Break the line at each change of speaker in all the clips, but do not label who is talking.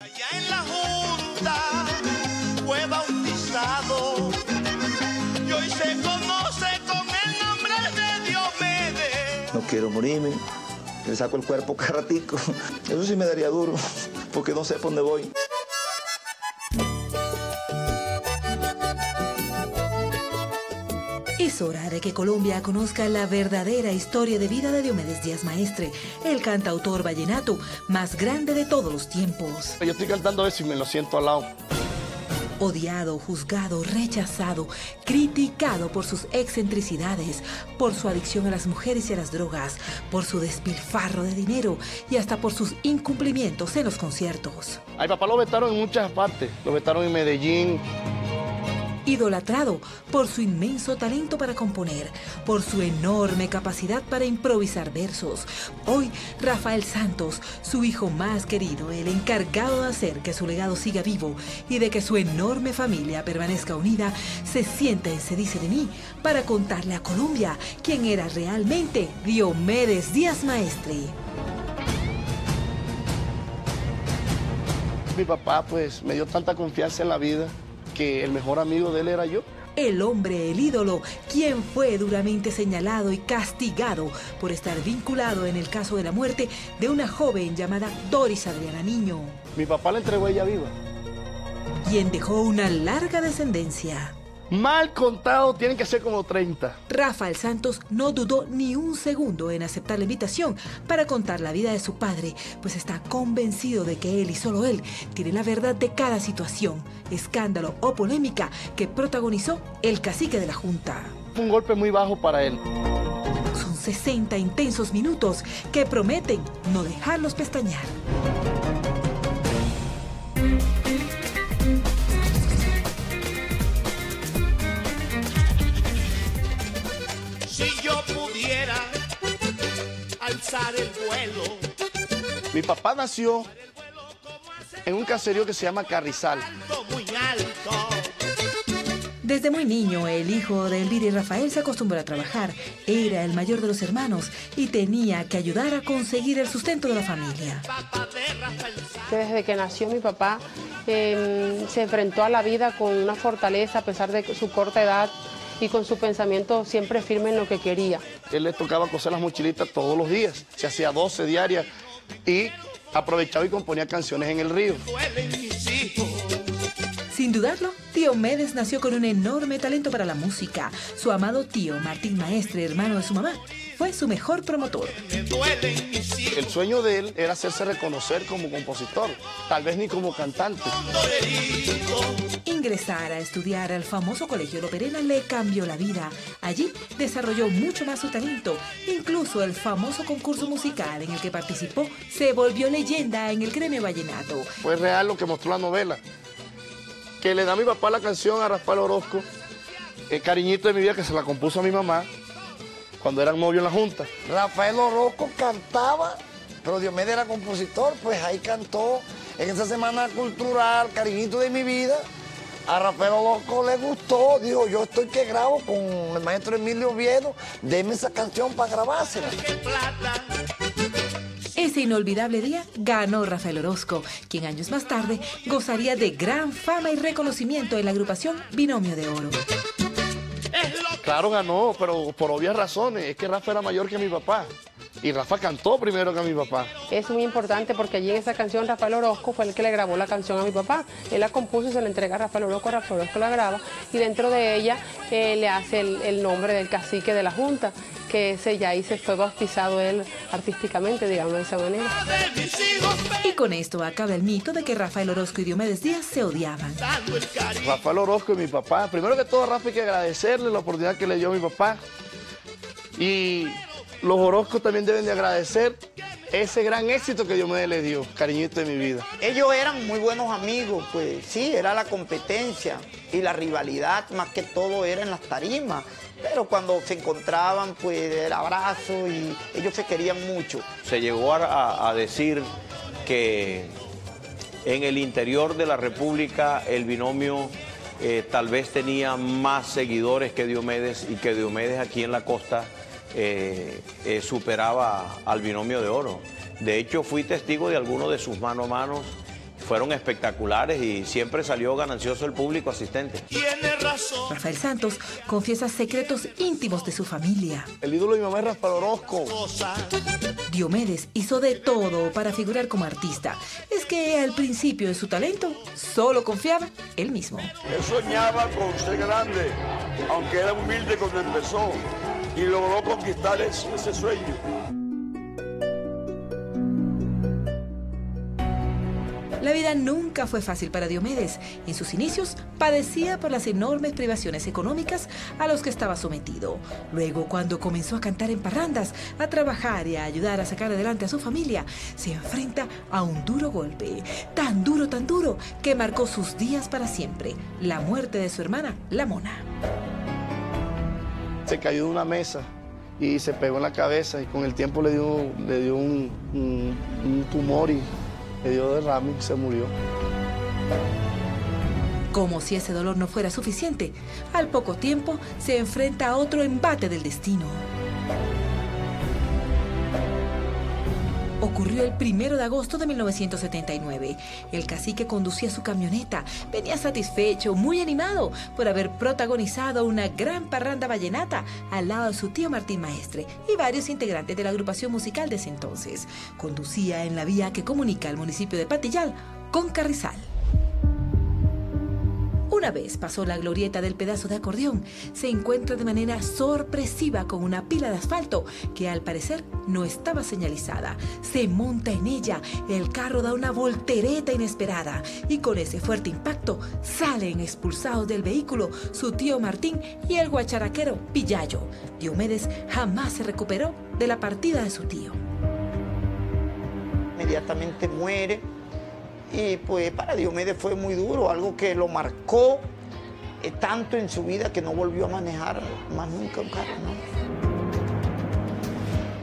Allá en la Junta fue bautizado y hoy se conoce con el nombre de Diomedes.
No quiero morirme, le saco el cuerpo cada ratico. Eso sí me daría duro, porque no sé por dónde voy.
Es hora de que Colombia conozca la verdadera historia de vida de Diomedes Díaz Maestre, el cantautor vallenato más grande de todos los tiempos.
Yo estoy cantando eso y me lo siento al lado.
Odiado, juzgado, rechazado, criticado por sus excentricidades, por su adicción a las mujeres y a las drogas, por su despilfarro de dinero y hasta por sus incumplimientos en los conciertos.
A mi papá lo vetaron en muchas partes, lo vetaron en Medellín.
Idolatrado por su inmenso talento para componer, por su enorme capacidad para improvisar versos. Hoy, Rafael Santos, su hijo más querido, el encargado de hacer que su legado siga vivo y de que su enorme familia permanezca unida, se sienta en Se Dice de Mí para contarle a Colombia quién era realmente Diomedes Díaz Maestre.
Mi papá pues me dio tanta confianza en la vida que el mejor amigo de él era yo.
El hombre, el ídolo, quien fue duramente señalado y castigado por estar vinculado en el caso de la muerte de una joven llamada Doris Adriana Niño.
Mi papá la entregó a ella viva.
Quien dejó una larga descendencia.
Mal contado, tienen que ser como 30.
Rafael Santos no dudó ni un segundo en aceptar la invitación para contar la vida de su padre, pues está convencido de que él y solo él tiene la verdad de cada situación, escándalo o polémica que protagonizó el cacique de la Junta.
Fue un golpe muy bajo para él.
Son 60 intensos minutos que prometen no dejarlos pestañear.
Si yo pudiera alzar el vuelo.
Mi papá nació en un caserío que se llama Carrizal.
Muy alto.
Desde muy niño, el hijo de Elvira y Rafael se acostumbró a trabajar. Era el mayor de los hermanos y tenía que ayudar a conseguir el sustento de la familia.
Desde que nació mi papá, se enfrentó a la vida con una fortaleza a pesar de su corta edad y con su pensamiento siempre firme en lo que quería.
Él le tocaba coser las mochilitas todos los días. Se hacía 12 diarias y aprovechaba y componía canciones en el río.
Sin dudarlo, Diomedes nació con un enorme talento para la música. Su amado tío, Martín Maestre, hermano de su mamá, fue su mejor promotor.
El sueño de él era hacerse reconocer como compositor, tal vez ni como cantante.
Ingresar a estudiar al famoso Colegio Loperena le cambió la vida. Allí desarrolló mucho más su talento. Incluso el famoso concurso musical en el que participó se volvió leyenda en el gremio vallenato.
Fue real lo que mostró la novela, que le da a mi papá la canción a Rafael Orozco, El cariñito de mi vida, que se la compuso a mi mamá cuando eran novios en la Junta.
Rafael Orozco cantaba, pero Diomedes era compositor, pues ahí cantó en esa semana cultural, Cariñito de mi vida. A Rafael Orozco le gustó, dijo, yo estoy que grabo con el maestro Emilio Oviedo, deme esa canción para grabársela.
Ese inolvidable día ganó Rafael Orozco, quien años más tarde gozaría de gran fama y reconocimiento en la agrupación Binomio de Oro.
Claro, ganó, pero por obvias razones. Es que Rafa era mayor que mi papá. Y Rafa cantó primero que a mi papá.
Es muy importante porque allí en esa canción Rafael Orozco fue el que le grabó la canción a mi papá. Él la compuso y se la entrega a Rafael Orozco la graba y dentro de ella le hace el nombre del cacique de la Junta, que ese ya ahí se fue bautizado él artísticamente, digamos de esa manera.
Y con esto acaba el mito de que Rafael Orozco y Diomedes Díaz se odiaban.
Rafael Orozco y mi papá. Primero que todo, Rafa, hay que agradecerle la oportunidad que le dio a mi papá. Y los Orozcos también deben de agradecer ese gran éxito que Diomedes les dio, Cariñito de mi vida.
Ellos eran muy buenos amigos, pues sí, era la competencia y la rivalidad, más que todo era en las tarimas. Pero cuando se encontraban, pues el abrazo y ellos se querían mucho.
Se llegó a decir que en el interior de la República el binomio tal vez tenía más seguidores que Diomedes y que Diomedes aquí en la costa superaba al Binomio de Oro. De hecho, fui testigo de algunos de sus mano a manos fueron espectaculares y siempre salió ganancioso el público asistente.
Tiene razón.
Rafael Santos confiesa secretos íntimos de su familia.
El ídolo de mi mamá es Rafael Orozco.
Diomedes hizo de todo para figurar como artista. Es que al principio de su talento solo confiaba él mismo.
Él soñaba con ser grande, aunque era humilde cuando empezó, y logró conquistar ese sueño.
La vida nunca fue fácil para Diomedes. En sus inicios padecía por las enormes privaciones económicas a los que estaba sometido. Luego, cuando comenzó a cantar en parrandas, a trabajar y a ayudar a sacar adelante a su familia, se enfrenta a un duro golpe. Tan duro, que marcó sus días para siempre. La muerte de su hermana, la Mona.
Se cayó de una mesa y se pegó en la cabeza y con el tiempo le dio un tumor y le dio derrame y se murió.
Como si ese dolor no fuera suficiente, al poco tiempo se enfrenta a otro embate del destino. Ocurrió el 1 de agosto de 1979. El cacique conducía su camioneta. Venía satisfecho, muy animado por haber protagonizado una gran parranda vallenata al lado de su tío Martín Maestre y varios integrantes de la agrupación musical de ese entonces. Conducía en la vía que comunica el municipio de Patillal con Carrizal. Una vez pasó la glorieta del pedazo de acordeón, se encuentra de manera sorpresiva con una pila de asfalto que al parecer no estaba señalizada. Se monta en ella, el carro da una voltereta inesperada y con ese fuerte impacto salen expulsados del vehículo su tío Martín y el guacharaquero Pillayo. Diomedes jamás se recuperó de la partida de su tío.
Inmediatamente muere. Y pues para Diomedes fue muy duro, algo que lo marcó tanto en su vida que no volvió a manejar más nunca un carro, ¿no?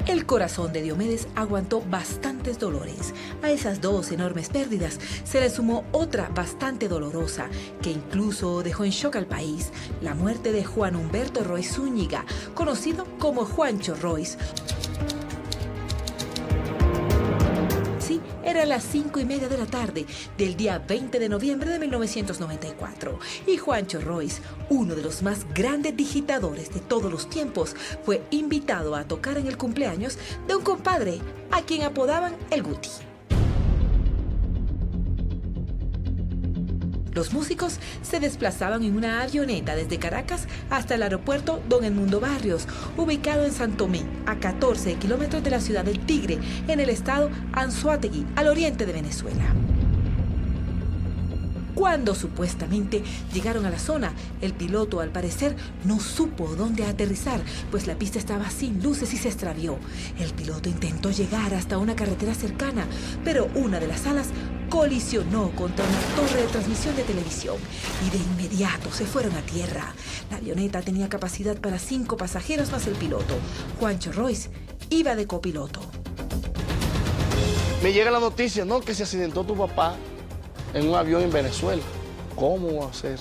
El corazón de Diomedes aguantó bastantes dolores. A esas dos enormes pérdidas se le sumó otra bastante dolorosa, que incluso dejó en shock al país: la muerte de Juan Humberto Royce Zúñiga, conocido como Juancho Royce. Sí, eran las 5:30 de la tarde del día 20 de noviembre de 1994 y Juancho Royce, uno de los más grandes digitadores de todos los tiempos, fue invitado a tocar en el cumpleaños de un compadre a quien apodaban el Guti. Los músicos se desplazaban en una avioneta desde Caracas hasta el aeropuerto Don Edmundo Barrios, ubicado en San Tomé, a 14 kilómetros de la ciudad del Tigre, en el estado Anzoátegui, al oriente de Venezuela. Cuando supuestamente llegaron a la zona, el piloto al parecer no supo dónde aterrizar, pues la pista estaba sin luces y se extravió. El piloto intentó llegar hasta una carretera cercana, pero una de las alas colisionó contra una torre de transmisión de televisión y de inmediato se fueron a tierra. La avioneta tenía capacidad para 5 pasajeros más el piloto. Juancho Royce iba de copiloto.
Me llega la noticia, ¿no?, que se accidentó tu papá en un avión en Venezuela. ¿Cómo va a ser?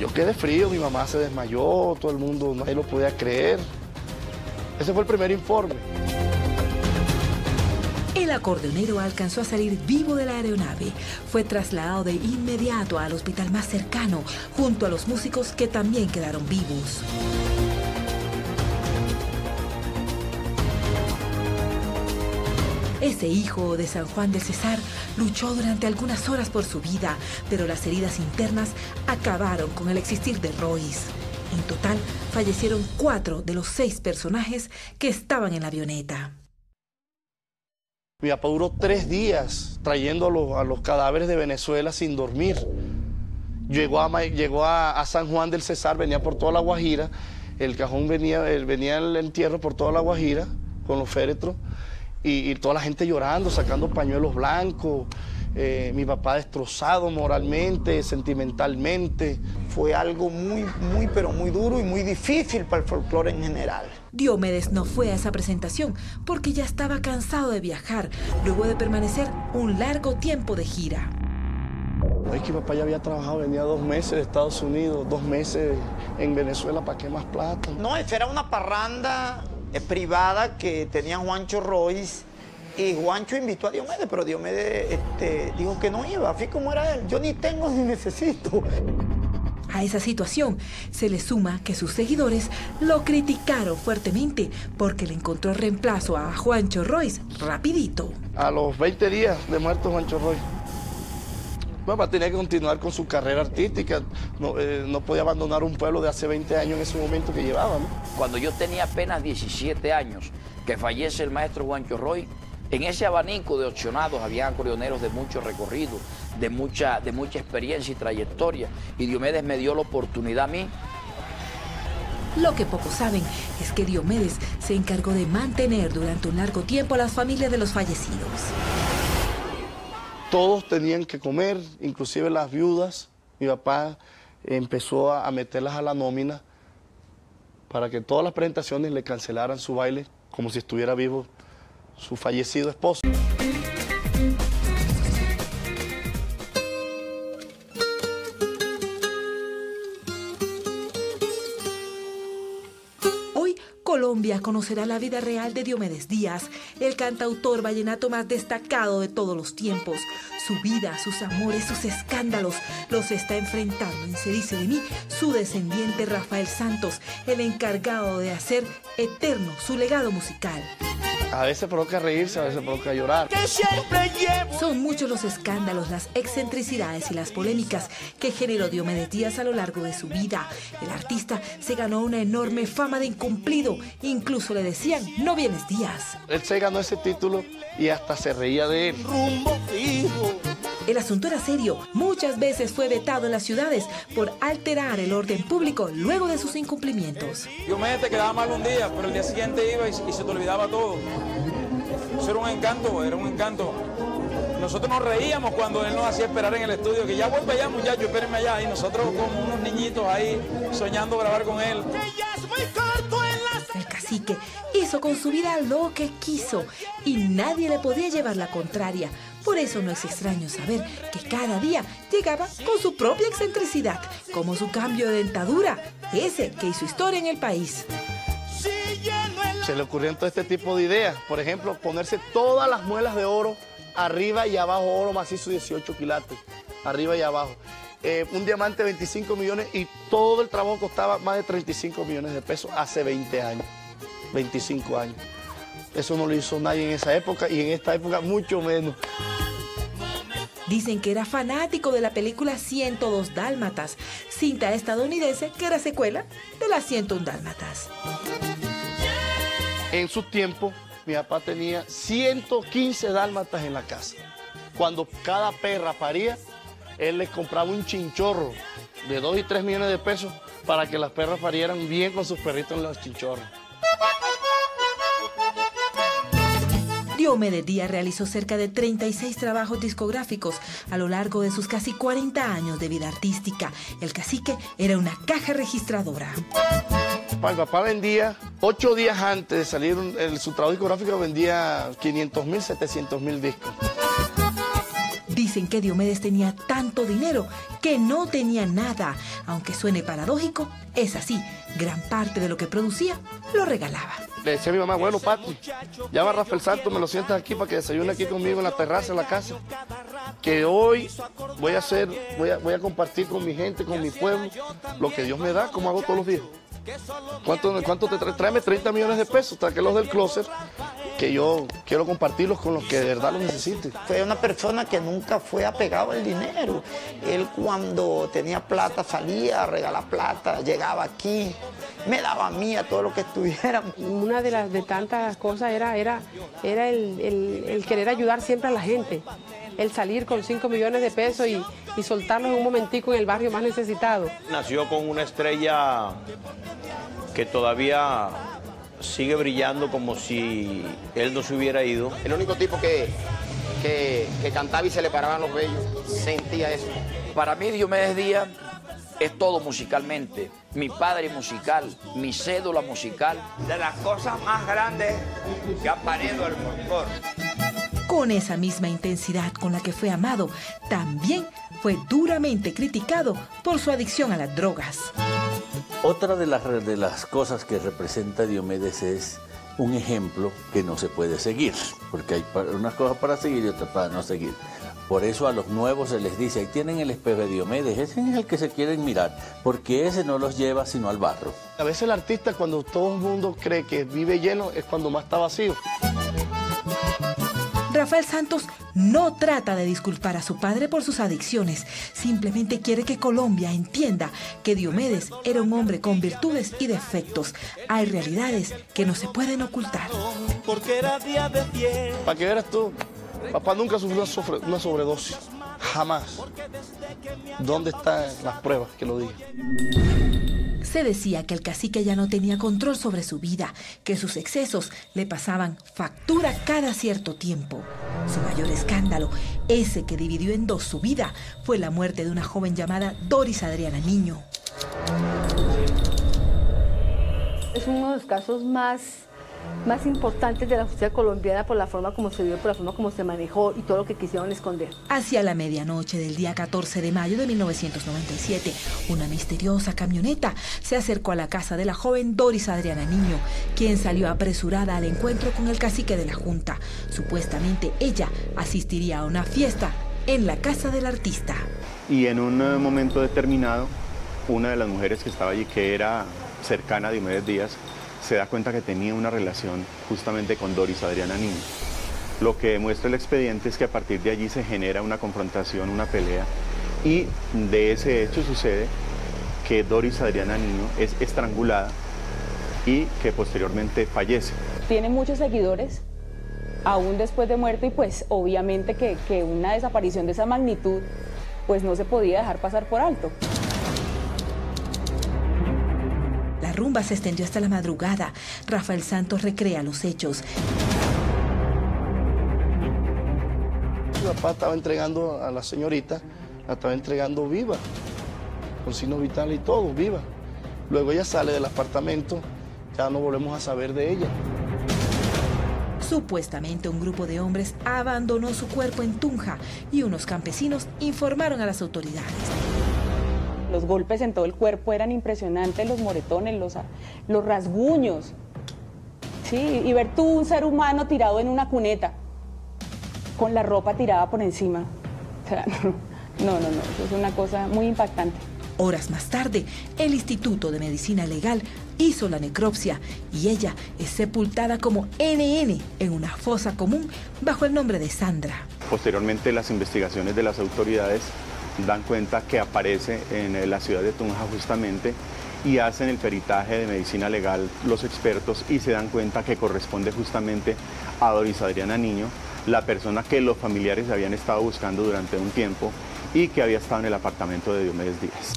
Yo quedé frío, mi mamá se desmayó, todo el mundo, nadie lo podía creer. Ese fue el primer informe.
El acordeonero alcanzó a salir vivo de la aeronave. Fue trasladado de inmediato al hospital más cercano, junto a los músicos que también quedaron vivos. Ese hijo de San Juan del Cesar luchó durante algunas horas por su vida, pero las heridas internas acabaron con el existir de Royce. En total, fallecieron 4 de los 6 personajes que estaban en la avioneta.
Mi papá duró 3 días trayendo a los cadáveres de Venezuela sin dormir. Llegó a San Juan del Cesar, venía por toda la Guajira. El cajón venía el entierro por toda la Guajira con los féretros. Y toda la gente llorando, sacando pañuelos blancos. Mi papá destrozado moralmente, sentimentalmente.
Fue algo muy, pero muy duro y muy difícil para el folclore en general.
Diomedes no fue a esa presentación porque ya estaba cansado de viajar, luego de permanecer un largo tiempo de gira.
Es que mi papá ya había trabajado, venía 2 meses de Estados Unidos, 2 meses en Venezuela, ¿para qué más plata?
No, esa era una parranda privada que tenía Juancho Royce Y Juancho invitó a Diomedes, pero Diomedes dijo que no iba, así como era él. Yo ni tengo ni necesito.
A esa situación se le suma que sus seguidores lo criticaron fuertemente porque le encontró reemplazo a Juancho Royce rapidito.
A los 20 días de muerto Juancho Royce, papá tenía que continuar con su carrera artística, no podía abandonar un pueblo de hace 20 años en ese momento que llevaba, ¿no?
Cuando yo tenía apenas 17 años, que fallece el maestro Juancho Royce, en ese abanico de opcionados había acordeoneros de mucho recorrido, de mucha experiencia y trayectoria, y Diomedes me dio la oportunidad a mí.
Lo que pocos saben es que Diomedes se encargó de mantener durante un largo tiempo a las familias de los fallecidos.
Todos tenían que comer, inclusive las viudas. Mi papá empezó a meterlas a la nómina para que todas las presentaciones le cancelaran su baile como si estuviera vivo su fallecido esposo.
Hoy Colombia conocerá la vida real de Diomedes Díaz, el cantautor vallenato más destacado de todos los tiempos. Su vida, sus amores, sus escándalos los está enfrentando en Se dice de mí su descendiente Rafael Santos, el encargado de hacer eterno su legado musical.
A veces provoca reírse, a veces provoca llorar.
Son muchos los escándalos, las excentricidades y las polémicas que generó Diomedes Díaz a lo largo de su vida. El artista se ganó una enorme fama de incumplido, incluso le decían, no vienes Díaz.
Él se ganó ese título y hasta se reía de él.
El asunto era serio. Muchas veces fue vetado en las ciudades por alterar el orden público luego de sus incumplimientos.
Diomedes te quedaba mal un día, pero el día siguiente iba y se te olvidaba todo. Eso era un encanto, era un encanto. Nosotros nos reíamos cuando él nos hacía esperar en el estudio, que ya vuelve allá, muchachos, espérenme allá. Y nosotros como unos niñitos ahí soñando grabar con él.
El cacique hizo con su vida lo que quiso y nadie le podía llevar la contraria. Por eso no es extraño saber que cada día llegaba con su propia excentricidad, como su cambio de dentadura, ese que hizo historia en el país.
Se le ocurrieron todo este tipo de ideas. Por ejemplo, ponerse todas las muelas de oro arriba y abajo, oro macizo 18 quilates, arriba y abajo. Un diamante 25 millones y todo el trabajo costaba más de 35 millones de pesos hace 20 años, 25 años. Eso no lo hizo nadie en esa época y en esta época mucho menos.
Dicen que era fanático de la película 102 Dálmatas, cinta estadounidense que era secuela de las 101 Dálmatas.
En su tiempo, mi papá tenía 115 dálmatas en la casa. Cuando cada perra paría, él les compraba un chinchorro de 2 y 3 millones de pesos para que las perras parieran bien con sus perritos en los chinchorros.
Diomedes Díaz realizó cerca de 36 trabajos discográficos a lo largo de sus casi 40 años de vida artística. El cacique era una caja registradora.
Mi papá vendía, 8 días antes de salir su trabajo discográfico, vendía 500.000, 700.000 discos.
Dicen que Diomedes tenía tanto dinero que no tenía nada. Aunque suene paradójico, es así. Gran parte de lo que producía lo regalaba.
Le decía a mi mamá, bueno, Pati, llama a Rafael Santos, me lo sientas aquí para que desayune aquí conmigo en la terraza de la casa. Que hoy voy a compartir con mi gente, con mi pueblo, lo que Dios me da, como hago todos los días. ¿Cuánto te trae? Tráeme 30 millones de pesos, tráelos del closet, que yo quiero compartirlos con los que de verdad lo necesiten.
Fue una persona que nunca fue apegado al dinero. Él cuando tenía plata salía a regalar plata, llegaba aquí, me daba a mí a todo lo que estuviera.
Una de tantas cosas era el querer ayudar siempre a la gente. El salir con 5 millones de pesos y soltarlos en un momentico en el barrio más necesitado.
Nació con una estrella que todavía sigue brillando como si él no se hubiera ido.
El único tipo que cantaba y se le paraban los vellos, sentía eso.
Para mí Diomedes Díaz es todo musicalmente. Mi padre musical, mi cédula musical.
De las cosas más grandes que ha parido el folclore.
Con esa misma intensidad con la que fue amado, también fue duramente criticado por su adicción a las drogas.
Otra de las cosas que representa Diomedes es un ejemplo que no se puede seguir, porque hay unas cosas para seguir y otras para no seguir. Por eso a los nuevos se les dice, ahí tienen el espejo de Diomedes, ese es el que se quieren mirar, porque ese no los lleva sino al barro.
A veces el artista, cuando todo el mundo cree que vive lleno, es cuando más está vacío.
Rafael Santos no trata de disculpar a su padre por sus adicciones, simplemente quiere que Colombia entienda que Diomedes era un hombre con virtudes y defectos. Hay realidades que no se pueden ocultar.
Porque era día de fiesta.
Para que veas tú, papá nunca sufrió una sobredosis, jamás. ¿Dónde están las pruebas que lo digan?
Se decía que el cacique ya no tenía control sobre su vida, que sus excesos le pasaban factura cada cierto tiempo. Su mayor escándalo, ese que dividió en dos su vida, fue la muerte de una joven llamada Doris Adriana Niño.
Es uno de los casos más importantes de la justicia colombiana por la forma como se dio, por la forma como se manejó y todo lo que quisieron esconder.
Hacia la medianoche del día 14 de mayo de 1997, una misteriosa camioneta se acercó a la casa de la joven Doris Adriana Niño, quien salió apresurada al encuentro con el cacique de la Junta. Supuestamente ella asistiría a una fiesta en la casa del artista.
Y en un momento determinado, una de las mujeres que estaba allí, que era cercana a Diomedes Díaz, se da cuenta que tenía una relación justamente con Doris Adriana Niño. Lo que demuestra el expediente es que a partir de allí se genera una confrontación, una pelea, y de ese hecho sucede que Doris Adriana Niño es estrangulada y que posteriormente fallece.
Tiene muchos seguidores, aún después de muerto, y pues obviamente que una desaparición de esa magnitud pues no se podía dejar pasar por alto.
La rumba se extendió hasta la madrugada. Rafael Santos recrea los hechos.
Mi papá estaba entregando a la señorita, la estaba entregando viva, con signos vitales y todo, viva. Luego ella sale del apartamento, ya no volvemos a saber de ella.
Supuestamente un grupo de hombres abandonó su cuerpo en Tunja y unos campesinos informaron a las autoridades.
Los golpes en todo el cuerpo eran impresionantes, los moretones, los rasguños. Sí, y ver tú un ser humano tirado en una cuneta, con la ropa tirada por encima. O sea, no, eso es una cosa muy impactante.
Horas más tarde, el Instituto de Medicina Legal hizo la necropsia y ella es sepultada como NN en una fosa común bajo el nombre de Sandra.
Posteriormente, las investigaciones de las autoridades dan cuenta que aparece en la ciudad de Tunja justamente, y hacen el peritaje de medicina legal los expertos y se dan cuenta que corresponde justamente a Doris Adriana Niño, la persona que los familiares habían estado buscando durante un tiempo y que había estado en el apartamento de Diomedes Díaz.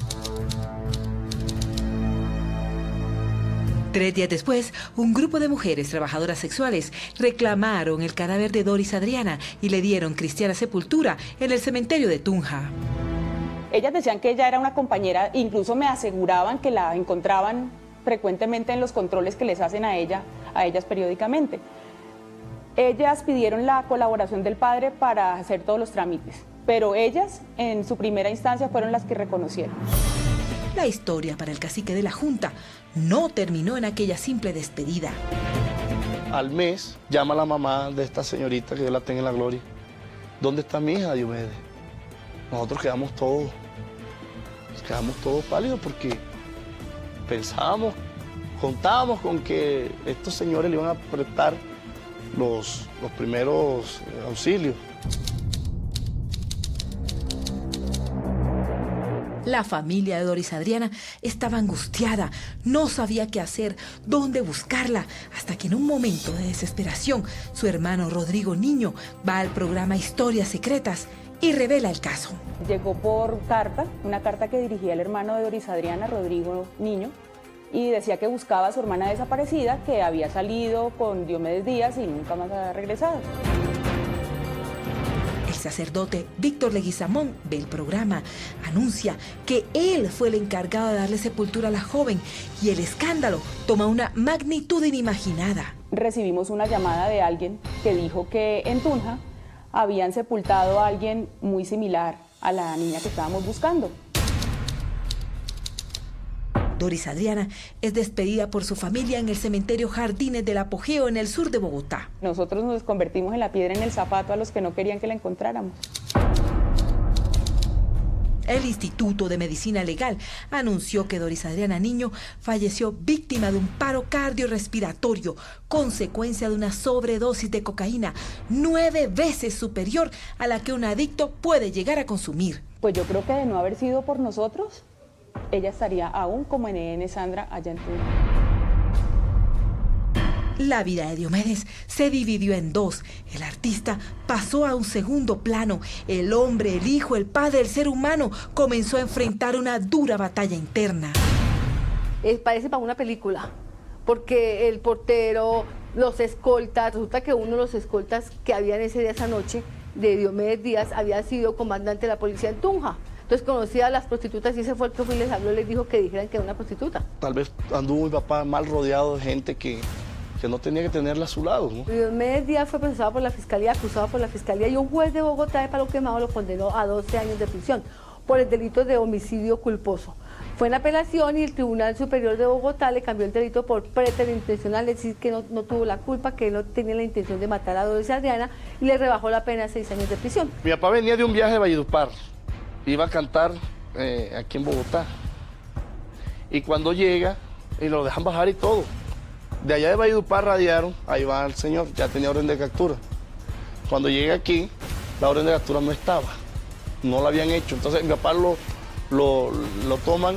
3 días después, un grupo de mujeres trabajadoras sexuales reclamaron el cadáver de Doris Adriana y le dieron cristiana sepultura en el cementerio de Tunja.
Ellas decían que ella era una compañera, incluso me aseguraban que la encontraban frecuentemente en los controles que les hacen a ellas periódicamente. Ellas pidieron la colaboración del padre para hacer todos los trámites, pero ellas en su primera instancia fueron las que reconocieron.
La historia para el cacique de la Junta no terminó en aquella simple despedida.
Al mes llama la mamá de esta señorita, que Dios la tenga en la gloria. ¿Dónde está mi hija, Diomedes? Nosotros quedamos todos pálidos porque pensábamos, contábamos con que estos señores le iban a prestar los primeros auxilios.
La familia de Doris Adriana estaba angustiada, no sabía qué hacer, dónde buscarla, hasta que en un momento de desesperación, su hermano Rodrigo Niño va al programa Historias Secretas y revela el caso.
Llegó por carta, una carta que dirigía el hermano de Doris Adriana, Rodrigo Niño, y decía que buscaba a su hermana desaparecida, que había salido con Diomedes Díaz y nunca más había regresado.
El sacerdote Víctor Leguizamón ve el programa, anuncia que él fue el encargado de darle sepultura a la joven y el escándalo toma una magnitud inimaginada.
Recibimos una llamada de alguien que dijo que en Tunja habían sepultado a alguien muy similar a la niña que estábamos buscando.
Doris Adriana es despedida por su familia en el cementerio Jardines del Apogeo en el sur de Bogotá.
Nosotros nos convertimos en la piedra en el zapato a los que no querían que la encontráramos.
El Instituto de Medicina Legal anunció que Doris Adriana Niño falleció víctima de un paro cardiorrespiratorio, consecuencia de una sobredosis de cocaína 9 veces superior a la que un adicto puede llegar a consumir.
Pues yo creo que de no haber sido por nosotros, ella estaría aún como NN Sandra allá en Tunja.
La vida de Diomedes se dividió en dos. El artista pasó a un segundo plano. El hombre, el hijo, el padre, el ser humano comenzó a enfrentar una dura batalla interna.
Parece para una película, porque el portero, los escoltas, resulta que uno de los escoltas que habían ese día, esa noche, de Diomedes Díaz, había sido comandante de la policía en Tunja. Entonces conocía a las prostitutas y ese fue el que fue y les habló, les dijo que dijeran que era una prostituta.
Tal vez anduvo mi papá mal rodeado de gente que no tenía que tenerla a su lado, ¿no?
Diomedes Díaz fue procesado por la fiscalía, acusado por la fiscalía, y un juez de Bogotá de Palo Quemado lo condenó a 12 años de prisión por el delito de homicidio culposo. Fue en apelación y el Tribunal Superior de Bogotá le cambió el delito por preterintencional, es decir, que no tuvo la culpa, que no tenía la intención de matar a Doris Adriana, y le rebajó la pena a 6 años de prisión.
Mi papá venía de un viaje de Valledupar, iba a cantar aquí en Bogotá, y cuando llega, y lo dejan bajar y todo. De allá de Valledupar radiaron, ahí va el señor, ya tenía orden de captura. Cuando llega aquí, la orden de captura no estaba, no la habían hecho. Entonces mi papá lo toman,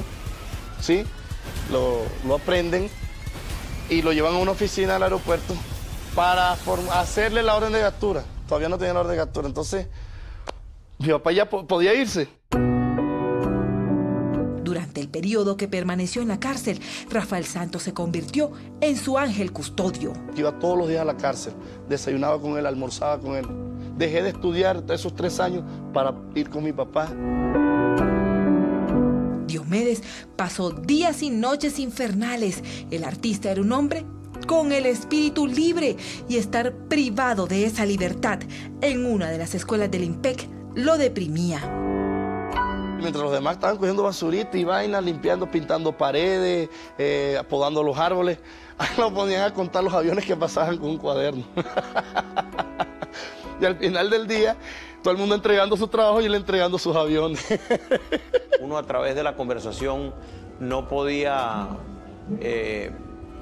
¿sí? Lo aprenden y lo llevan a una oficina del aeropuerto para hacerle la orden de captura. Todavía no tenía la orden de captura, entonces mi papá ya podía irse.
Durante el periodo que permaneció en la cárcel, Rafael Santos se convirtió en su ángel custodio.
Iba todos los días a la cárcel, desayunaba con él, almorzaba con él. Dejé de estudiar esos 3 años para ir con mi papá.
Diomedes pasó días y noches infernales. El artista era un hombre con el espíritu libre, y estar privado de esa libertad en una de las escuelas del IMPEC lo deprimía.
Mientras los demás estaban cogiendo basurita y vainas, limpiando, pintando paredes, podando los árboles, ahí lo ponían a contar los aviones que pasaban con un cuaderno. Y al final del día, todo el mundo entregando su trabajo y él entregando sus aviones.
Uno a través de la conversación no podía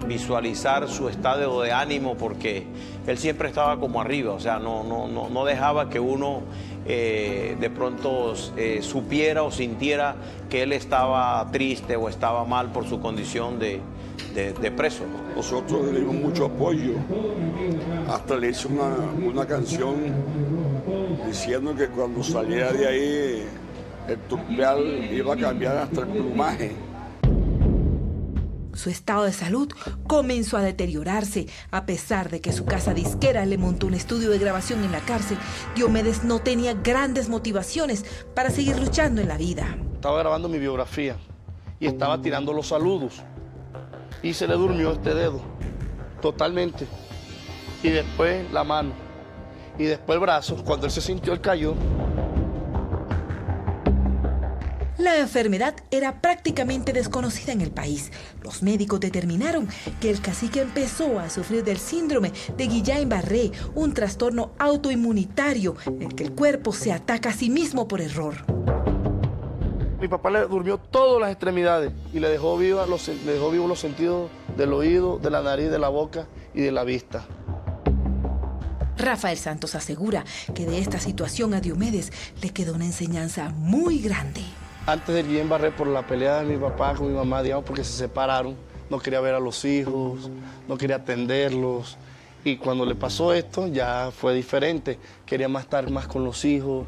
visualizar su estado de ánimo, porque él siempre estaba como arriba, o sea, no dejaba que uno de pronto supiera o sintiera que él estaba triste o estaba mal por su condición de preso.
Nosotros le dimos mucho apoyo, hasta le hice una canción diciendo que cuando saliera de ahí el turpial iba a cambiar hasta el plumaje.
Su estado de salud comenzó a deteriorarse. A pesar de que su casa disquera le montó un estudio de grabación en la cárcel, Diomedes no tenía grandes motivaciones para seguir luchando en la vida.
Estaba grabando mi biografía y estaba tirando los saludos y se le durmió este dedo totalmente, y después la mano y después el brazo. Cuando él se sintió, él cayó.
La enfermedad era prácticamente desconocida en el país. Los médicos determinaron que el cacique empezó a sufrir del síndrome de Guillain-Barré, un trastorno autoinmunitario en que el cuerpo se ataca a sí mismo por error.
Mi papá le durmió todas las extremidades y le dejó vivos los sentidos del oído, de la nariz, de la boca y de la vista.
Rafael Santos asegura que de esta situación a Diomedes le quedó una enseñanza muy grande.
Antes del Guillain-Barré, por la pelea de mi papá con mi mamá, digamos, porque se separaron, no quería ver a los hijos, no quería atenderlos. Y cuando le pasó esto, ya fue diferente. Quería estar más con los hijos.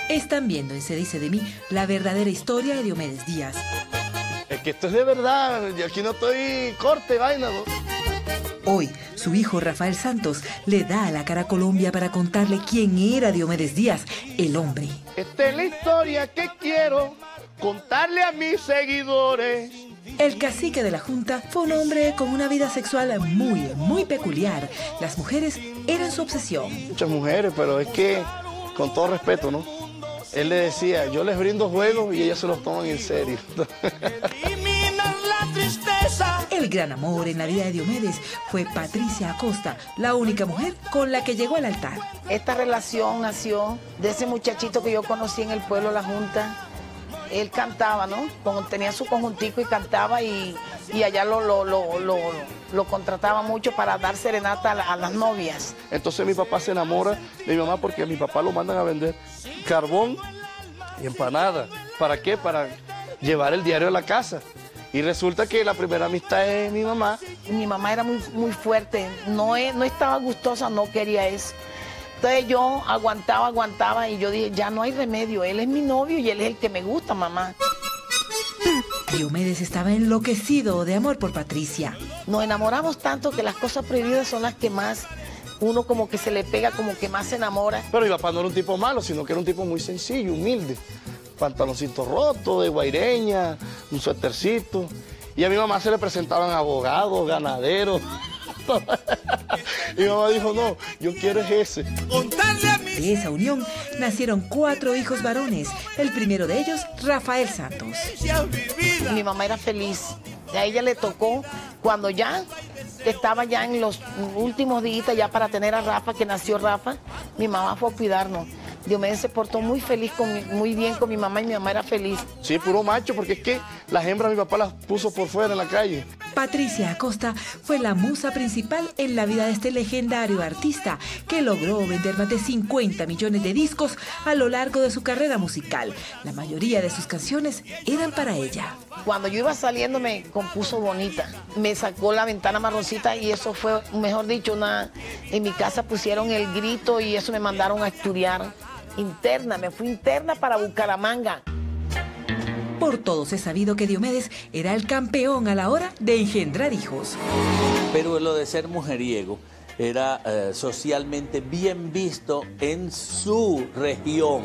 Están viendo en Se Dice de Mí la verdadera historia de Diomedes Díaz.
Es que esto es de verdad, y aquí no estoy corte, vaina, ¿no?
Hoy, su hijo Rafael Santos le da a la cara a Colombia para contarle quién era Diomedes Díaz, el hombre.
Esta es la historia que quiero contarle a mis seguidores.
El cacique de la Junta fue un hombre con una vida sexual muy peculiar. Las mujeres eran su obsesión.
Muchas mujeres, pero es que con todo respeto, ¿no? Él le decía, yo les brindo juegos y ellos se los toman en serio.
El gran amor en la vida de Diomedes fue Patricia Acosta, la única mujer con la que llegó al altar.
Esta relación nació de ese muchachito que yo conocí en el pueblo La Junta. Él cantaba, ¿no? Tenía su conjuntico y cantaba y allá lo contrataba mucho para dar serenata a las novias.
Entonces mi papá se enamora de mi mamá porque a mi papá lo mandan a vender carbón y empanada. ¿Para qué? Para llevar el diario a la casa. Y resulta que la primera amistad es mi mamá.
Mi mamá era muy fuerte, no estaba gustosa, no quería eso. Entonces yo aguantaba y yo dije, ya no hay remedio, él es mi novio y él es el que me gusta, mamá.
Diomedes estaba enloquecido de amor por Patricia.
Nos enamoramos tanto que las cosas prohibidas son las que más uno como que se le pega, como que más se enamora.
Pero mi papá no era un tipo malo, sino que era un tipo muy sencillo, humilde. Pantaloncito roto, de guaireña, un suétercito. Y a mi mamá se le presentaban abogados, ganaderos. Y mi mamá dijo, no, yo quiero es ese.
De esa unión nacieron 4 hijos varones, el primero de ellos, Rafael Santos.
Mi mamá era feliz. A ella le tocó cuando ya estaba ya en los últimos días ya para tener a Rafa, que nació Rafa, mi mamá fue a cuidarnos. Diomedes se portó muy feliz, muy bien con mi mamá y mi mamá era feliz.
Sí, puro macho, porque es que las hembras mi papá las puso por fuera en la calle.
Patricia Acosta fue la musa principal en la vida de este legendario artista que logró vender más de 50 millones de discos a lo largo de su carrera musical. La mayoría de sus canciones eran para ella.
Cuando yo iba saliendo me compuso Bonita. Me sacó La Ventana Marroncita y eso fue, mejor dicho, en mi casa pusieron El Grito y eso me mandaron a estudiar. Interna, me fui interna para Bucaramanga.
Por todos es sabido que Diomedes era el campeón a la hora de engendrar hijos.
Pero lo de ser mujeriego era socialmente bien visto en su región.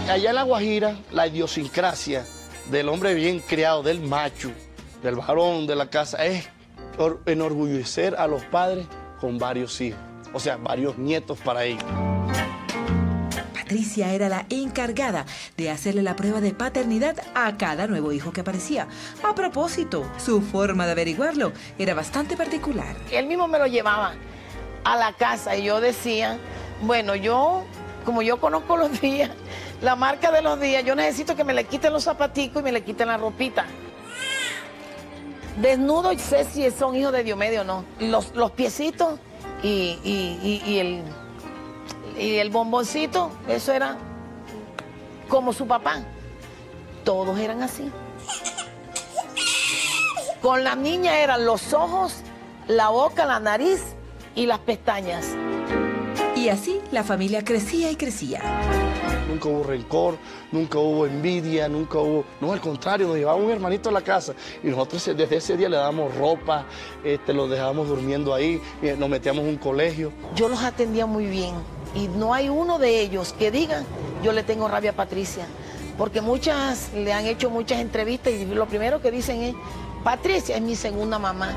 Allá en La Guajira, la idiosincrasia del hombre bien criado, del macho, del varón de la casa, es enorgullecer a los padres con varios hijos, o sea, varios nietos para ellos.
Patricia era la encargada de hacerle la prueba de paternidad a cada nuevo hijo que aparecía. A propósito, su forma de averiguarlo era bastante particular.
Él mismo me lo llevaba a la casa y yo decía, bueno, como yo conozco los días, la marca de los días, yo necesito que me le quiten los zapaticos y me le quiten la ropita. Desnudo y sé si son hijos de Diomedes o no. Los piecitos y el bomboncito, eso era como su papá. Todos eran así. Con la niña eran los ojos, la boca, la nariz y las pestañas.
Y así la familia crecía y crecía.
Nunca hubo rencor, nunca hubo envidia, nunca hubo... No, al contrario, nos llevaba un hermanito a la casa y nosotros desde ese día le dábamos ropa, los dejábamos durmiendo ahí, nos metíamos en un colegio.
Yo los atendía muy bien y no hay uno de ellos que diga, yo le tengo rabia a Patricia, porque muchas le han hecho muchas entrevistas y lo primero que dicen es, Patricia es mi segunda mamá.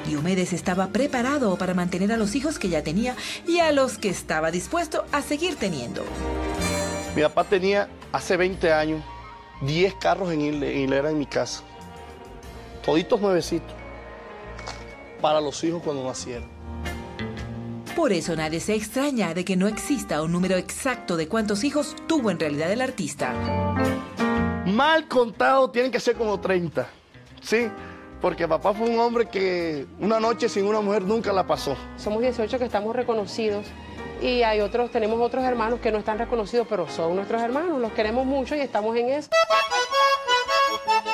Diomedes estaba preparado para mantener a los hijos que ya tenía y a los que estaba dispuesto a seguir teniendo.
Mi papá tenía hace 20 años 10 carros en hilera en mi casa, toditos nuevecitos, para los hijos cuando nacieron.
Por eso nadie se extraña de que no exista un número exacto de cuántos hijos tuvo en realidad el artista.
Mal contado tienen que ser como 30, ¿sí? Porque papá fue un hombre que una noche sin una mujer nunca la pasó.
Somos 18 que estamos reconocidos y tenemos otros hermanos que no están reconocidos, pero son nuestros hermanos, los queremos mucho y estamos en eso.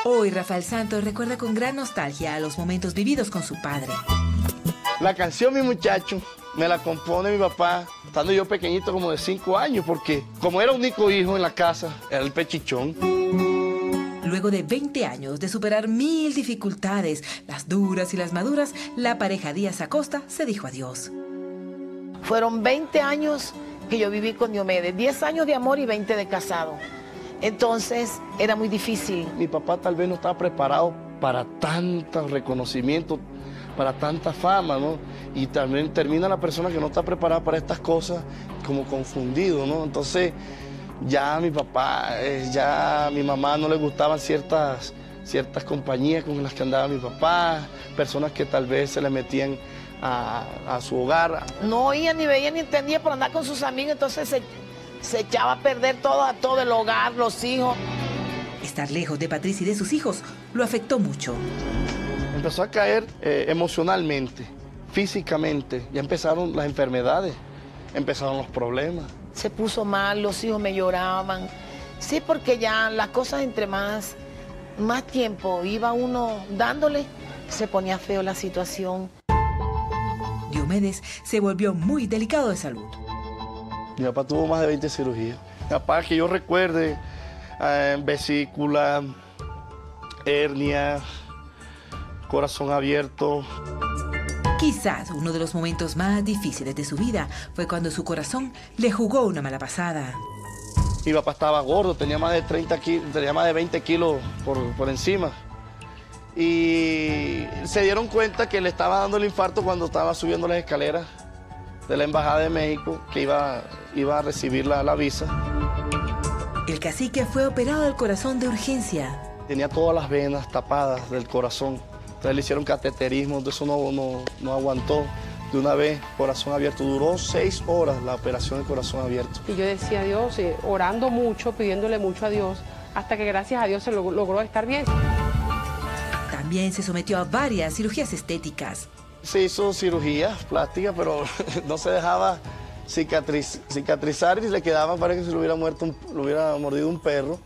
Hoy Rafael Santos recuerda con gran nostalgia a los momentos vividos con su padre.
La canción Mi Muchacho me la compone mi papá, estando yo pequeñito como de 5 años, porque como era único hijo en la casa, era el pechichón.
Luego de 20 años de superar 1000 dificultades, las duras y las maduras, la pareja Díaz Acosta se dijo adiós.
Fueron 20 años que yo viví con Diomedes, 10 años de amor y 20 de casado. Entonces era muy difícil.
Mi papá tal vez no estaba preparado para tanto reconocimiento, para tanta fama, ¿no? Y también termina la persona que no está preparada para estas cosas como confundido, ¿no? Entonces ya a mi papá, ya a mi mamá no le gustaban ciertas compañías con las que andaba mi papá, personas que tal vez se le metían a su hogar.
No oía, ni veía, ni entendía por andar con sus amigos, entonces se echaba a perder todo el hogar, los hijos.
Estar lejos de Patricia y de sus hijos lo afectó mucho.
Empezó a caer emocionalmente, físicamente, ya empezaron las enfermedades, empezaron los problemas.
Se puso mal, los hijos me lloraban. Sí, porque ya las cosas entre más tiempo iba uno dándole, se ponía feo la situación.
Diomedes se volvió muy delicado de salud.
Mi papá tuvo más de 20 cirugías. Mi papá, que yo recuerde, vesícula, hernia, corazón abierto.
Quizás uno de los momentos más difíciles de su vida fue cuando su corazón le jugó una mala pasada.
Mi papá estaba gordo, tenía más de 20 kilos por encima. Y se dieron cuenta que le estaba dando el infarto cuando estaba subiendo las escaleras de la Embajada de México, que iba a recibir la visa.
El cacique fue operado del corazón de urgencia.
Tenía todas las venas tapadas del corazón. Entonces le hicieron cateterismo, entonces no aguantó. De una vez, corazón abierto. Duró 6 horas la operación de corazón abierto.
Y yo decía a Dios, orando mucho, pidiéndole mucho a Dios, hasta que gracias a Dios se logró estar bien.
También se sometió a varias cirugías estéticas.
Se hizo cirugías plásticas, pero no se dejaba cicatrizar y le quedaba, parece que se lo hubiera mordido un perro.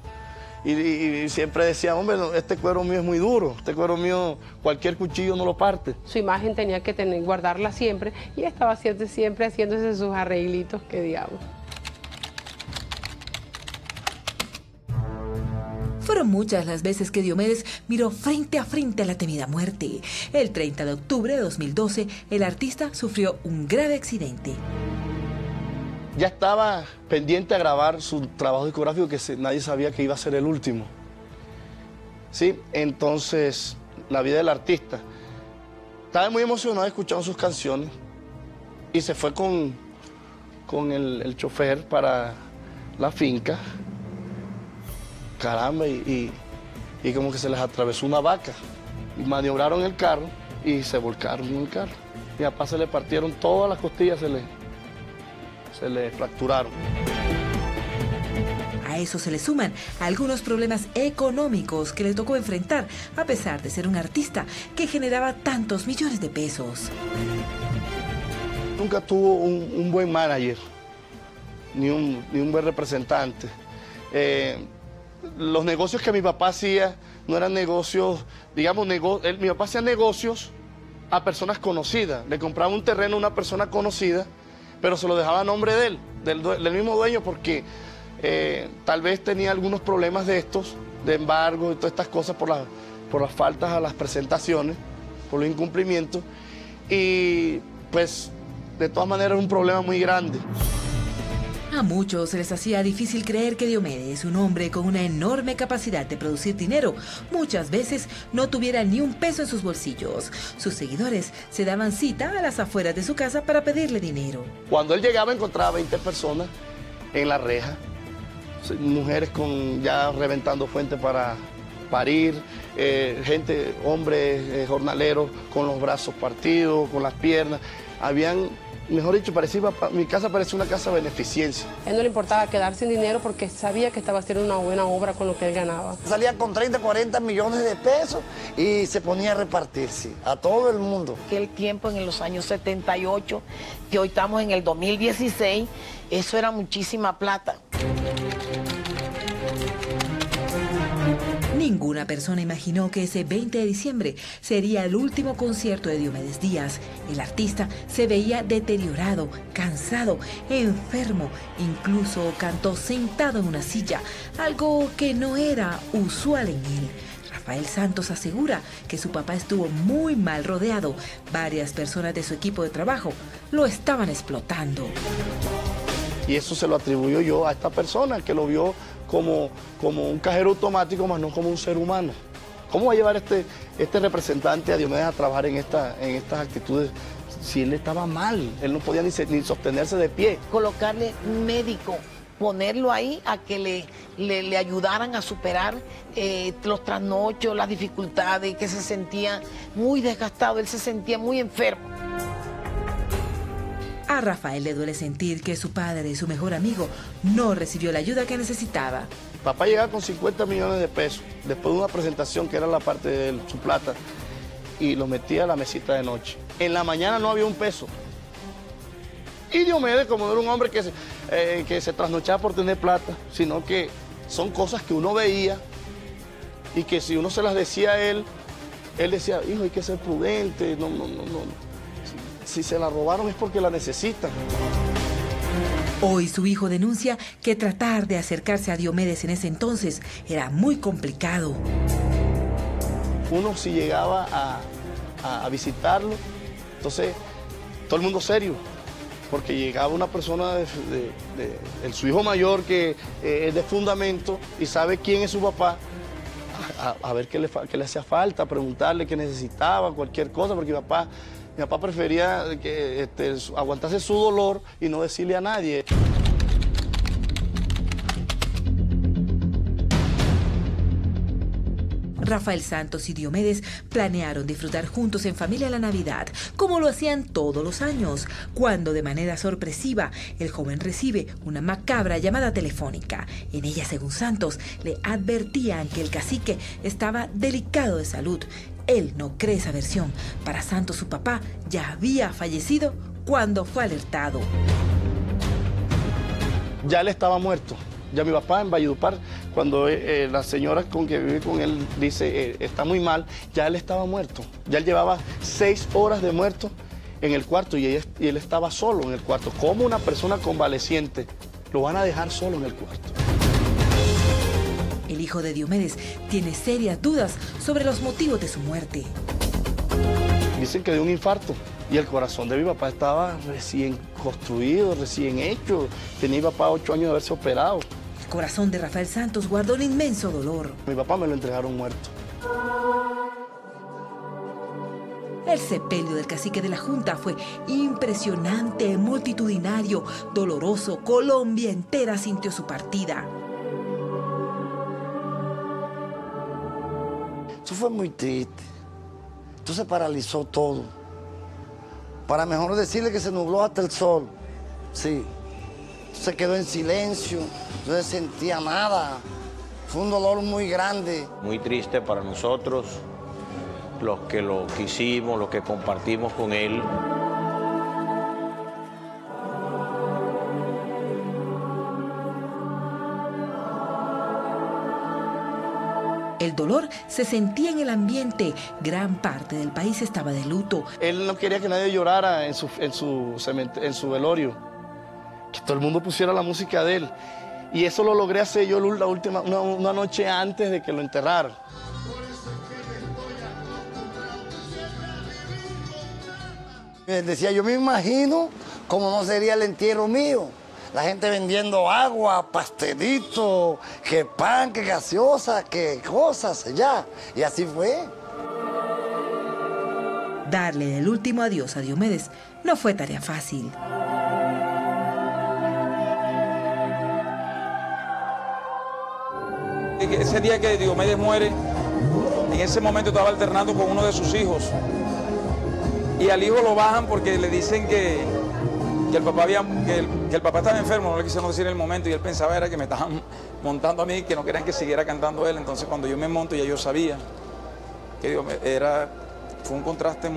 Y siempre decía, hombre, este cuero mío es muy duro, este cuero mío cualquier cuchillo no lo parte.
Su imagen tenía que guardarla siempre y estaba siempre haciéndose sus arreglitos, que digamos.
Fueron muchas las veces que Diomedes miró frente a frente a la temida muerte. El 30 de octubre de 2012, el artista sufrió un grave accidente.
Ya estaba pendiente a grabar su trabajo discográfico que nadie sabía que iba a ser el último. ¿Sí? Entonces, la vida del artista. Estaba muy emocionado escuchando sus canciones y se fue con el chofer para la finca. Caramba, y como que se les atravesó una vaca. Y maniobraron el carro y se volcaron en el carro. Y a papá se le partieron todas las costillas, se le fracturaron.
A eso se le suman algunos problemas económicos que le tocó enfrentar, a pesar de ser un artista que generaba tantos millones de pesos.
Nunca tuvo un buen manager, ni un buen representante. Los negocios que mi papá hacía no eran negocios, digamos, mi papá hacía negocios a personas conocidas. Le compraba un terreno a una persona conocida, pero se lo dejaba a nombre de él, del mismo dueño, porque tal vez tenía algunos problemas de estos, de embargo y todas estas cosas por las faltas a las presentaciones, por los incumplimientos. Y pues, de todas maneras, era un problema muy grande.
A muchos se les hacía difícil creer que Diomedes, un hombre con una enorme capacidad de producir dinero, muchas veces no tuviera ni un peso en sus bolsillos. Sus seguidores se daban cita a las afueras de su casa para pedirle dinero.
Cuando él llegaba encontraba 20 personas en la reja, mujeres ya reventando fuentes para parir, gente, hombres, jornaleros con los brazos partidos, con las piernas. Mejor dicho, mi casa parecía una casa de beneficencia.
A él no le importaba quedar sin dinero porque sabía que estaba haciendo una buena obra con lo que él ganaba.
Salía con 30, 40 millones de pesos y se ponía a repartirse a todo el mundo.
Aquel tiempo en los años 78, que hoy estamos en el 2016, eso era muchísima plata.
Ninguna persona imaginó que ese 20 de diciembre sería el último concierto de Diomedes Díaz. El artista se veía deteriorado, cansado, enfermo. Incluso cantó sentado en una silla, algo que no era usual en él. Rafael Santos asegura que su papá estuvo muy mal rodeado. Varias personas de su equipo de trabajo lo estaban explotando.
Y eso se lo atribuyo yo a esta persona que lo vio como un cajero automático, más no como un ser humano, ¿Cómo va a llevar este representante a Diomedes a trabajar en estas actitudes si él estaba mal? Él no podía ni sostenerse de pie.
Colocarle un médico, ponerlo ahí a que le ayudaran a superar los trasnochos, las dificultades, que se sentía muy desgastado, él se sentía muy enfermo.
A Rafael le duele sentir que su padre, su mejor amigo, no recibió la ayuda que necesitaba.
Papá llegaba con 50 millones de pesos, después de una presentación que era la parte de su plata, y lo metía a la mesita de noche. En la mañana no había un peso. Y Diomedes, como no era un hombre que se trasnochaba por tener plata, sino que son cosas que uno veía y que si uno se las decía a él decía, hijo, hay que ser prudente, no. Si se la robaron es porque la necesitan.
Hoy su hijo denuncia que tratar de acercarse a Diomedes en ese entonces era muy complicado.
Uno si llegaba a visitarlo, entonces todo el mundo serio, porque llegaba una persona su hijo mayor que es de fundamento y sabe quién es su papá, a ver qué le hacía falta, preguntarle qué necesitaba, cualquier cosa, porque mi papá prefería que aguantase su dolor y no decirle a nadie.
Rafael Santos y Diomedes planearon disfrutar juntos en familia la Navidad, como lo hacían todos los años, cuando de manera sorpresiva el joven recibe una macabra llamada telefónica. En ella, según Santos, le advertían que el cacique estaba delicado de salud. Él no cree esa versión. Para Santos, su papá ya había fallecido cuando fue alertado.
Ya él estaba muerto. Ya mi papá en Valledupar, cuando la señora con que vive con él dice está muy mal, ya él estaba muerto. Ya él llevaba 6 horas de muerto en el cuarto y él estaba solo en el cuarto. Como una persona convaleciente lo van a dejar solo en el cuarto.
El hijo de Diomedes tiene serias dudas sobre los motivos de su muerte.
Dicen que de un infarto y el corazón de mi papá estaba recién construido, recién hecho. Tenía mi papá 8 años de haberse operado.
El corazón de Rafael Santos guardó un inmenso dolor.
Mi papá me lo entregaron muerto.
El sepelio del cacique de la Junta fue impresionante, multitudinario, doloroso. Colombia entera sintió su partida.
Eso fue muy triste. Entonces paralizó todo. Para mejor decirle que se nubló hasta el sol. Sí. Se quedó en silencio, no se sentía nada. Fue un dolor muy grande.
Muy triste para nosotros, los que lo quisimos, los que compartimos con él.
El dolor se sentía en el ambiente. Gran parte del país estaba de luto.
Él no quería que nadie llorara en su velorio. Que todo el mundo pusiera la música de él. Y eso lo logré hacer yo una noche antes de que lo enterraran.
Decía, yo me imagino cómo no sería el entierro mío. La gente vendiendo agua, pastelitos, que pan, que gaseosa, que cosas, ya. Y así fue.
Darle el último adiós a Diomedes no fue tarea fácil.
Ese día que Diomedes muere, en ese momento estaba alternando con uno de sus hijos. Y al hijo lo bajan porque le dicen que el papá estaba enfermo, no le quisieron decir en el momento, y él pensaba era que me estaban montando a mí, que no querían que siguiera cantando él. Entonces cuando yo me monto ya yo sabía que fue un contraste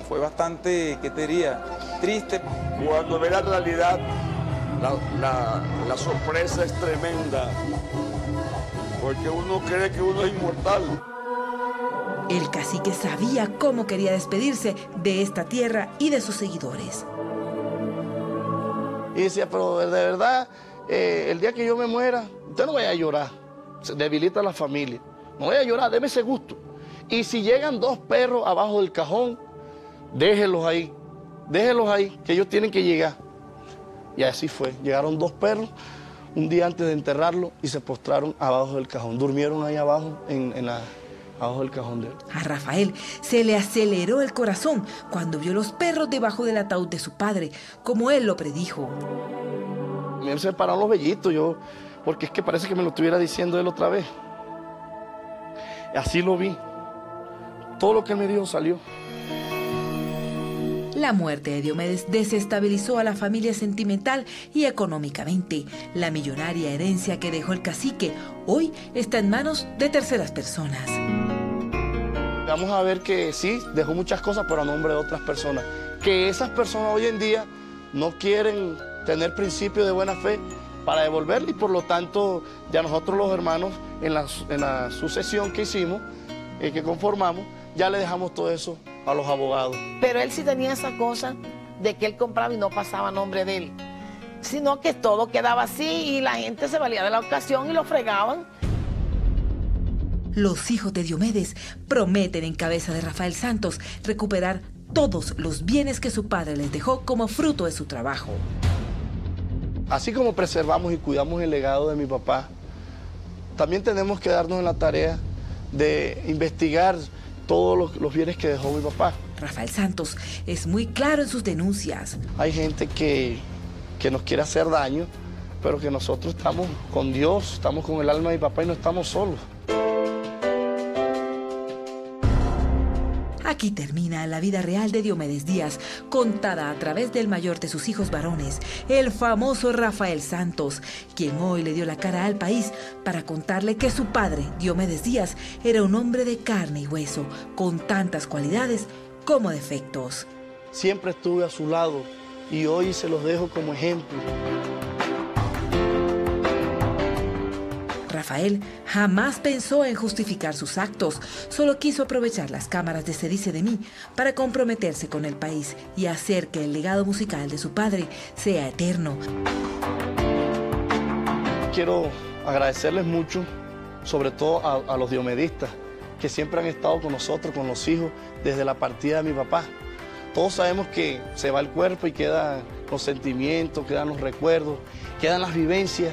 fue bastante, ¿qué te diría? Triste.
Cuando ve la realidad, la sorpresa es tremenda, porque uno cree que uno es inmortal.
El cacique sabía cómo quería despedirse de esta tierra y de sus seguidores.
Y decía, pero de verdad, el día que yo me muera, usted no vaya a llorar, se debilita a la familia. No vaya a llorar, déme ese gusto. Y si llegan 2 perros abajo del cajón, déjenlos ahí, que ellos tienen que llegar. Y así fue, llegaron 2 perros, un día antes de enterrarlo y se postraron abajo del cajón. Durmieron ahí abajo, abajo del cajón de él.
A Rafael se le aceleró el corazón cuando vio los perros debajo del ataúd de su padre, como él lo predijo.
Me se pararon los vellitos, porque es que parece que me lo estuviera diciendo él otra vez. Así lo vi. Todo lo que él me dijo salió.
La muerte de Diomedes desestabilizó a la familia sentimental y económicamente. La millonaria herencia que dejó el cacique hoy está en manos de terceras personas.
Vamos a ver que sí, dejó muchas cosas, pero a nombre de otras personas. Que esas personas hoy en día no quieren tener principios de buena fe para devolverle, y por lo tanto ya nosotros los hermanos en la sucesión que hicimos, que conformamos, ya le dejamos todo eso a los abogados.
Pero él sí tenía esa cosa de que él compraba y no pasaba nombre de él, sino que todo quedaba así y la gente se valía de la ocasión y lo fregaban.
Los hijos de Diomedes prometen en cabeza de Rafael Santos recuperar todos los bienes que su padre les dejó como fruto de su trabajo.
Así como preservamos y cuidamos el legado de mi papá, también tenemos que darnos en la tarea de investigar todos los bienes que dejó mi papá.
Rafael Santos es muy claro en sus denuncias.
Hay gente que nos quiere hacer daño, pero que nosotros estamos con Dios, estamos con el alma de mi papá y no estamos solos.
Aquí termina la vida real de Diomedes Díaz, contada a través del mayor de sus hijos varones, el famoso Rafael Santos, quien hoy le dio la cara al país para contarle que su padre, Diomedes Díaz, era un hombre de carne y hueso, con tantas cualidades como defectos.
Siempre estuve a su lado y hoy se los dejo como ejemplo.
Rafael jamás pensó en justificar sus actos, solo quiso aprovechar las cámaras de Se Dice de Mí para comprometerse con el país y hacer que el legado musical de su padre sea eterno.
Quiero agradecerles mucho, sobre todo a los diomedistas, que siempre han estado con nosotros, con los hijos, desde la partida de mi papá. Todos sabemos que se va el cuerpo y quedan los sentimientos, quedan los recuerdos, quedan las vivencias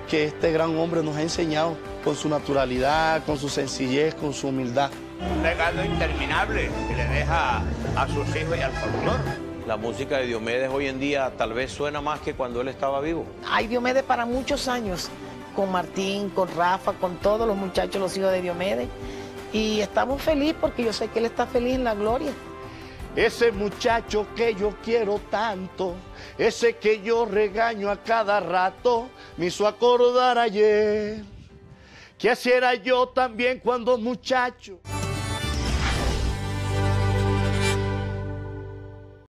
que este gran hombre nos ha enseñado con su naturalidad, con su sencillez, con su humildad.
Un legado interminable que le deja a sus hijos y al folclore.
La música de Diomedes hoy en día tal vez suena más que cuando él estaba vivo.
Hay Diomedes para muchos años, con Martín, con Rafa, con todos los muchachos, los hijos de Diomedes. Y estamos felices porque yo sé que él está feliz en la gloria.
Ese muchacho que yo quiero tanto, ese que yo regaño a cada rato, me hizo acordar ayer que así era yo también cuando muchacho.